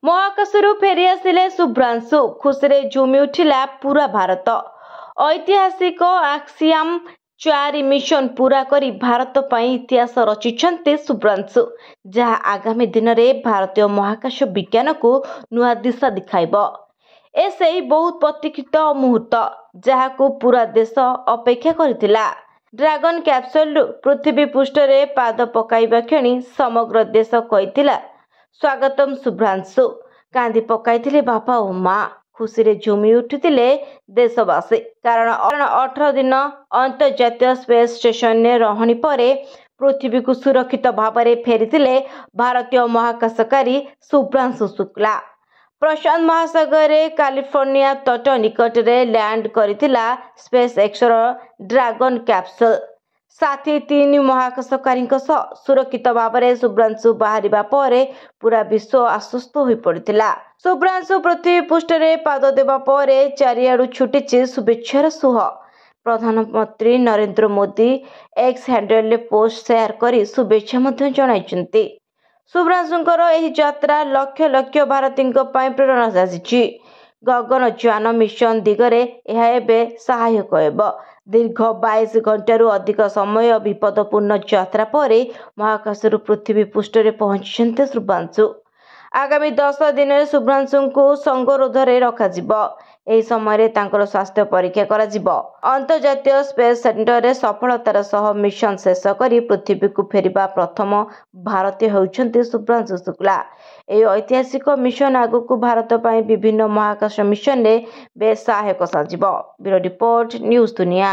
ମହାକାଶରୁ ଫେରି ଆସିଲେ ଶୁଭ୍ରାଂଶୁ, ଖୁସିରେ ଝୁମି ଉଠିଲା ପୁରା ଭାରତ। ଐତିହାସିକ ଆକ୍ସିଆମ୍ 4 ମିଶନ ପୂରା କରି ଭାରତ ପାଇଁ ଇତିହାସ ରଚିଛନ୍ତି ଶୁଭ୍ରାଂଶୁ, ଯାହା ଆଗାମୀ ଦିନରେ ଭାରତୀୟ ମହାକାଶ ବିଜ୍ଞାନକୁ ନୂଆ ଦିଶା ଦେଖାଇବ। ଏ ସେହି ବହୁତ ପ୍ରତୀକ୍ଷିତ ମୁହୂର୍ତ୍ତ, ଯାହାକୁ ପୁରା ଦେଶ ଅପେକ୍ଷା କରିଥିଲା। ଡ୍ରାଗନ କ୍ୟାପସୁଲରୁ ପୃଥିବୀ ପୃଷ୍ଠରେ ପାଦ ପକାଇବା କ୍ଷଣି ସମଗ୍ର ଦେଶ କହିଥିଲା ସ୍ୱାଗତମ୍ ଶୁଭ୍ରାଂଶୁ। କାନ୍ଦି ପକାଇଥିଲେ ବାପା ଓ ମା, ଖୁସିରେ ଝୁମି ଉଠିଥିଲେ ଦେଶବାସୀ। କାରଣ 18 ଦିନ ଅନ୍ତର୍ଜାତୀୟ ସ୍ପେସ୍ ଷ୍ଟେସନରେ ରହଣି ପରେ ପୃଥିବୀକୁ ସୁରକ୍ଷିତ ଭାବରେ ଫେରିଥିଲେ ଭାରତୀୟ ମହାକାଶଚାରୀ ଶୁଭ୍ରାଂଶୁ ଶୁକ୍ଲା। ପ୍ରଶାନ୍ତ ମହାସାଗରରେ କାଲିଫର୍ଣ୍ଣିଆ ତଟ ନିକଟରେ ଲ୍ୟାଣ୍ଡ କରିଥିଲା ସ୍ପେସ୍ ଏକ୍ସର ଡ୍ରାଗନ କ୍ୟାପସୁଲ। ସାଥୀ 3 ମହାକାଶଚାରୀଙ୍କ ସହ ସୁରକ୍ଷିତ ଭାବରେ ଶୁଭ୍ରାଂଶୁ ବାହାରିବା ପରେ ପୁରା ବିଶ୍ୱ ଆଶ୍ୱସ୍ତ ହୋଇପଡ଼ିଥିଲା। ଶୁଭ୍ରାଂଶୁ ପୃଥିବୀ ପୃଷ୍ଠରେ ପାଦ ଦେବା ପରେ ଚାରିଆଡ଼ୁ ଛୁଟିଛି ଶୁଭେଚ୍ଛାର ସୁଅ। ପ୍ରଧାନମନ୍ତ୍ରୀ ନରେନ୍ଦ୍ର ମୋଦି ଏକ୍ସ ହ୍ୟାଣ୍ଡେଲରେ ପୋଷ୍ଟ ସେୟାର କରି ଶୁଭେଚ୍ଛା ମଧ୍ୟ ଜଣାଇଛନ୍ତି। ଶୁଭ୍ରାଂଶୁଙ୍କର ଏହି ଯାତ୍ରା ଲକ୍ଷ ଲକ୍ଷ ଭାରତୀୟଙ୍କ ପାଇଁ ପ୍ରେରଣା ସାଜିଛି। ଗଗନଯାନ ମିଶନ ଦିଗରେ ଏହା ଏବେ ସହାୟକ ହେବ। ଦୀର୍ଘ 22 ଘଣ୍ଟାରୁ ଅଧିକ ସମୟ ବିପଦପୂର୍ଣ୍ଣ ଯାତ୍ରା ପରେ ମହାକାଶରୁ ପୃଥିବୀ ପୃଷ୍ଠରେ ପହଞ୍ଚିଛନ୍ତି ଶୁଭ୍ରାଂଶୁ। ଆଗାମୀ 10 ଦିନରେ ଶୁଭ୍ରାଂଶୁଙ୍କୁ ସଙ୍ଗରୋଧରେ ରଖାଯିବ। ଏହି ସମୟରେ ତାଙ୍କର ସ୍ୱାସ୍ଥ୍ୟ ପରୀକ୍ଷା କରାଯିବ। ଅନ୍ତର୍ଜାତୀୟ ସ୍ପେସ୍ ସେଣ୍ଟରରେ ସଫଳତାର ସହ ମିଶନ ଶେଷ କରି ପୃଥିବୀକୁ ଫେରିବା ପ୍ରଥମ ଭାରତୀୟ ହେଉଛନ୍ତି ଶୁଭ୍ରାଂଶୁ ଶୁକ୍ଲା। ଏହି ଐତିହାସିକ ମିଶନ ଆଗକୁ ଭାରତ ପାଇଁ ବିଭିନ୍ନ ମହାକାଶ ମିଶନରେ ବେଶ୍ ସହାୟକ ସାଜିବ। ବ୍ୟୁରୋ ରିପୋର୍ଟ, ନ୍ୟୁଜ୍ ଦୁନିଆ।